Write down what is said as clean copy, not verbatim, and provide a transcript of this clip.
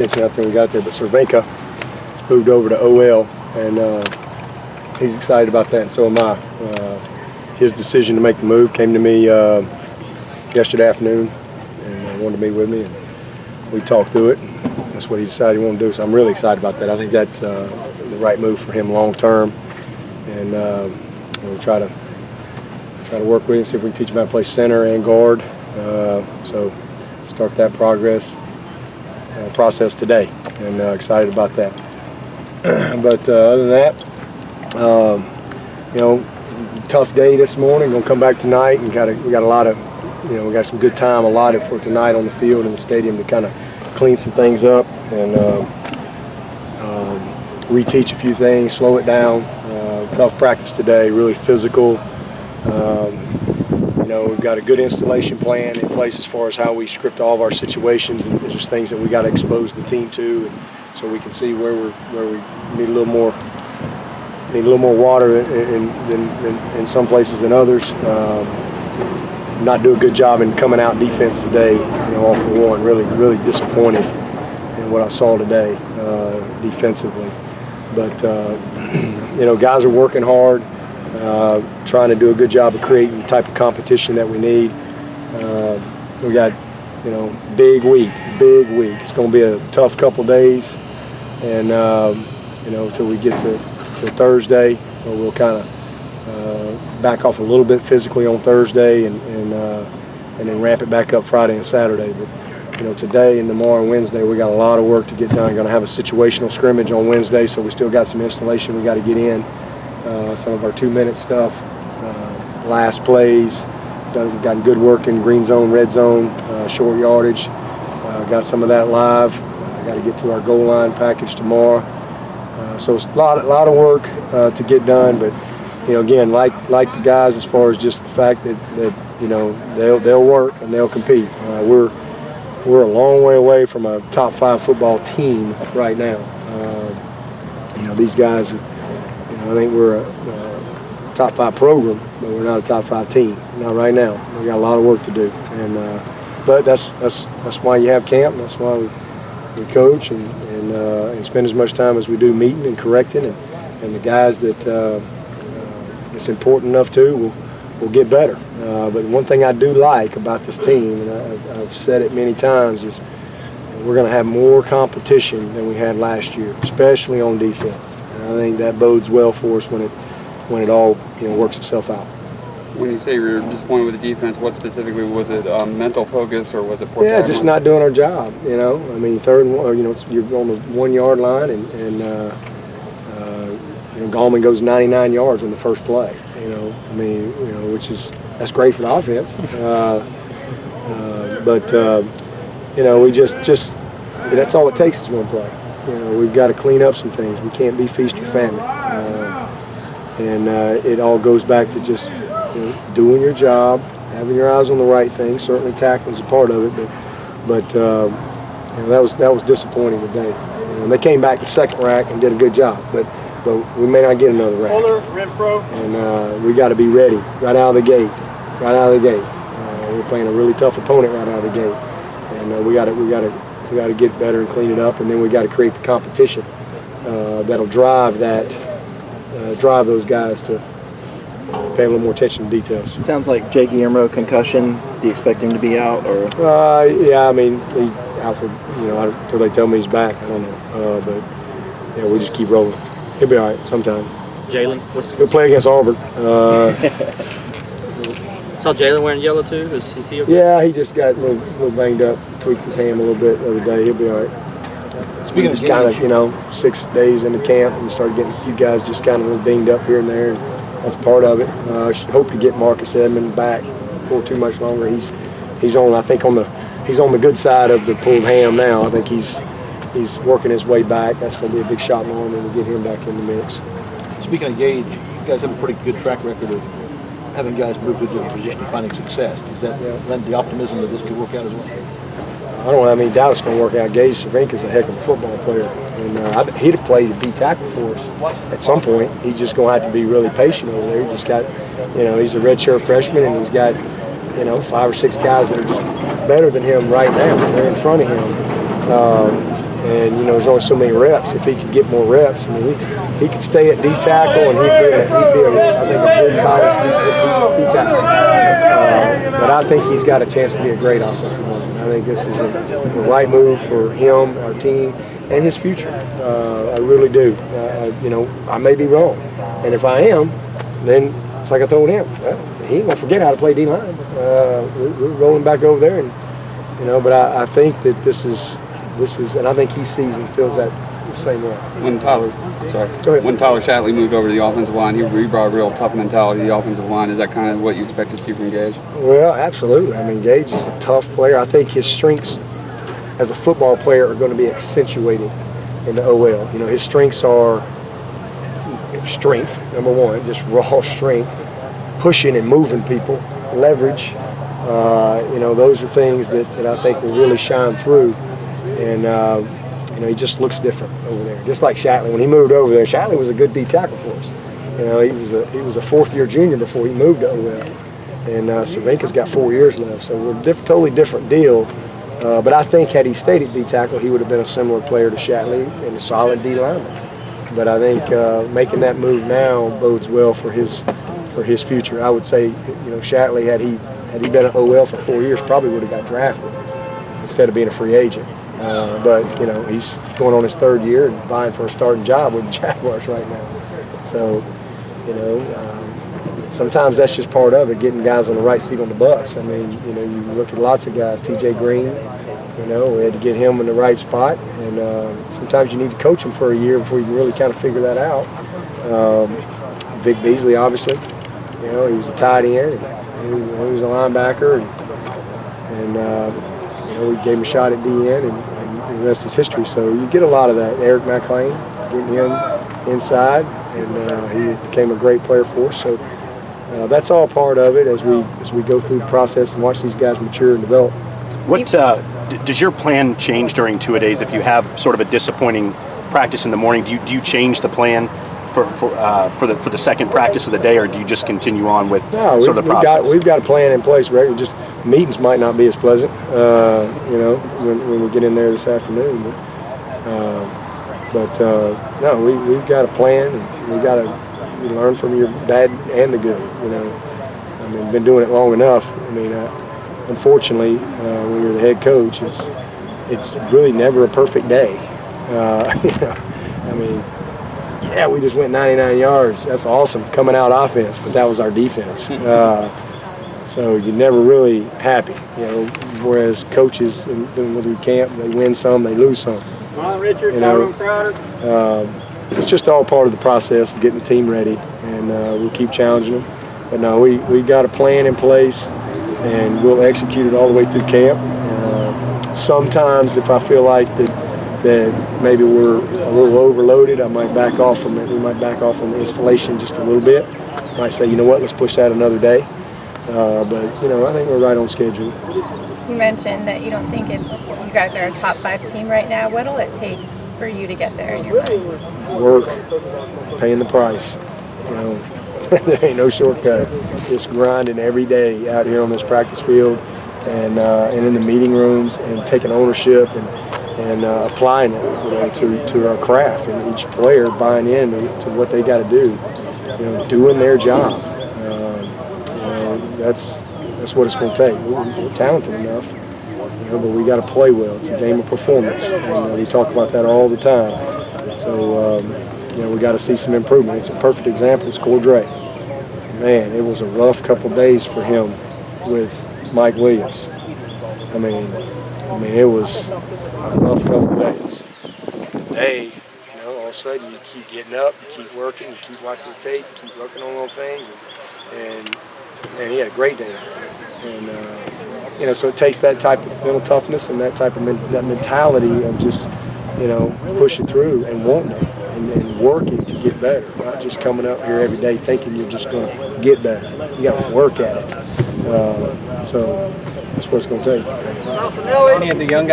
After we got there, but Cervenka moved over to OL, and he's excited about that, and so am I. His decision to make the move came to me yesterday afternoon, and wanted to meet with me, and we talked through it, and that's what he decided he wanted to do, so I'm really excited about that. I think that's the right move for him long term, and we'll try to work with him, see if we can teach him how to play center and guard, so start that process today, and excited about that. But other than that, tough day this morning. Gonna come back tonight, and we got a lot of, we got some good time allotted for tonight on the field in the stadium to kind of clean some things up and reteach a few things, slow it down. Tough practice today, really physical. We've got a good installation plan in place as far as how we script all of our situations, and there's just things that we got to expose the team to, and so we can see where we need a little more water in some places than others. Not do a good job in coming out defense today. Off the one, really disappointed in what I saw today defensively. But guys are working hard. Trying to do a good job of creating the type of competition that we need. We got, big week. It's going to be a tough couple days, and until we get to Thursday, where we'll kind of back off a little bit physically on Thursday, and then ramp it back up Friday and Saturday. But today and tomorrow and Wednesday, we got a lot of work to get done. Going to have a situational scrimmage on Wednesday, so we still got some installation we got to get in. Some of our 2-minute stuff, last plays, we've gotten good work in green zone, red zone, short yardage. Got some of that live. Got to get to our goal line package tomorrow. So it's a lot of work to get done, but again, like the guys, as far as just the fact that they'll work and they'll compete. We're a long way away from a top 5 football team right now. These guys. I think we're a top 5 program, but we're not a top 5 team. Not right now. We got a lot of work to do, and but that's why you have camp. That's why we coach and spend as much time as we do meeting and correcting, and the guys that it's important enough to will get better. But one thing I do like about this team, and I've said it many times, is we're going to have more competition than we had last year, especially on defense. I think that bodes well for us when it all works itself out. When you say you're disappointed with the defense, what specifically was it? Mental focus, or was it poor? Yeah, just not doing our job. I mean, 3rd and 1. You're on the 1-yard line, and Gallman goes 99 yards on the first play. That's great for the offense. We just that's all it takes is one play. We've got to clean up some things. We can't be feast or famine. It all goes back to just doing your job, having your eyes on the right thing. Certainly tackling is a part of it, but that was disappointing today. They came back the second rack and did a good job, but we may not get another rack. And we got to be ready right out of the gate. We're playing a really tough opponent right out of the gate, and we got to get better and clean it up, and then we got to create the competition that'll drive those guys to pay a little more attention to details. It sounds like Jay Guillermo concussion. Do you expect him to be out, or? Yeah, I mean, he's out for until they tell me he's back. I don't know, but yeah, we just keep rolling. He'll be all right sometime. Jalen, he'll play against Auburn. Saw Jalen wearing yellow too. Is he okay? Yeah, he just got a little banged up, tweaked his hand a little bit the other day. He'll be all right. Speaking of kind of 6 days into camp, and started getting a few guys just kind of a little dinged up here and there. And that's part of it. I should hope to get Marcus Edmond back for too much longer. He's on, I think, he's on the good side of the pulled ham now. I think he's working his way back. That's going to be a big shot in the arm, and we'll get him back in the mix. Speaking of Gage, you guys have a pretty good track record of having guys move to a different position and finding success. Does that lend the optimism that this could work out as well? I don't have any doubt it's going to work out. Gage Cervenka's a heck of a football player, and he'd have played a D tackle for us at some point. He's just going to have to be really patient over there. He just got, he's a redshirt freshman, and he's got, 5 or 6 guys that are just better than him right now. They're in front of him, there's only so many reps. If he could get more reps, I mean, he could stay at D tackle, and he'd be I think, a good college D tackle. But I think he's got a chance to be a great offensive lineman. I think this is the right move for him, our team, and his future. I really do. I may be wrong, and if I am, then it's like I told him. Well, he ain't gonna forget how to play D-line. We're rolling back over there, and But I think that this is, and I think he sees and feels that the same way. When Tyler Shatley moved over to the offensive line, he brought a real tough mentality to the offensive line. Is that kind of what you expect to see from Gage? Well, absolutely. I mean, Gage is a tough player. I think his strengths as a football player are going to be accentuated in the OL. His strengths are strength, number one, just raw strength, pushing and moving people, leverage. Those are things that I think will really shine through. And, he just looks different over there. Just like Shatley. When he moved over there, Shatley was a good D tackle for us. He was a fourth-year junior before he moved to OL. And Cervenka's got 4 years left. So we're totally different deal. But I think had he stayed at D tackle, he would have been a similar player to Shatley and a solid D lineman. But I think making that move now bodes well for his future. I would say, Shatley, had he been at OL for 4 years, probably would have got drafted instead of being a free agent. But he's going on his third year and vying for a starting job with the Jaguars right now. So, sometimes that's just part of it, getting guys on the right seat on the bus. I mean, you look at lots of guys, T.J. Green, we had to get him in the right spot. And sometimes you need to coach him for a year before you can really kind of figure that out. Vic Beasley, obviously, he was a tight end. He was a linebacker. And we gave him a shot at DN, and the rest is history. So you get a lot of that. Eric McLean, getting him inside, and he became a great player for us. So that's all part of it as we go through the process and watch these guys mature and develop. What does your plan change during two-a-days if you have sort of a disappointing practice in the morning? Do you change the plan for the second practice of the day, or do you just continue on with sort of the process? We've got a plan in place, Rick. Just meetings might not be as pleasant, when we get in there this afternoon. But we've got a plan, and we got to learn from your bad and the good. I mean, we've been doing it long enough. I mean, unfortunately, when you're the head coach, it's really never a perfect day. I mean. Yeah, we just went 99 yards. That's awesome, coming out offense, but that was our defense. So you're never really happy, whereas coaches in camp, they win some, they lose some. Come on, Richard, Tyrone Crowder. It's just all part of the process of getting the team ready, and we'll keep challenging them. But no, we got a plan in place, and we'll execute it all the way through camp. Sometimes if I feel like that maybe we're a little overloaded, I might back off from it. We might back off on the installation just a little bit. Might say, let's push that another day. But I think we're right on schedule. You mentioned that you don't think you guys are a top 5 team right now. What'll it take for you to get there in your mind? Work, paying the price. There ain't no shortcut. Just grinding every day out here on this practice field and in the meeting rooms, and taking ownership and applying it to our craft, and each player buying in to what they got to do, doing their job. That's what it's going to take. We're talented enough, but we got to play well. It's a game of performance, and we talk about that all the time. So we got to see some improvement. It's a perfect example is Cordray. Man, it was a rough couple days for him with Mike Williams. I mean, it was a rough couple days. Today, all of a sudden you keep getting up, you keep working, you keep watching the tape, you keep working on little things, and he had a great day. And so it takes that type of mental toughness and that type of that mentality of just pushing through and wanting it and working to get better, not just coming up here every day thinking you're just going to get better. You got to work at it. So that's what it's going to take. Any of the young guys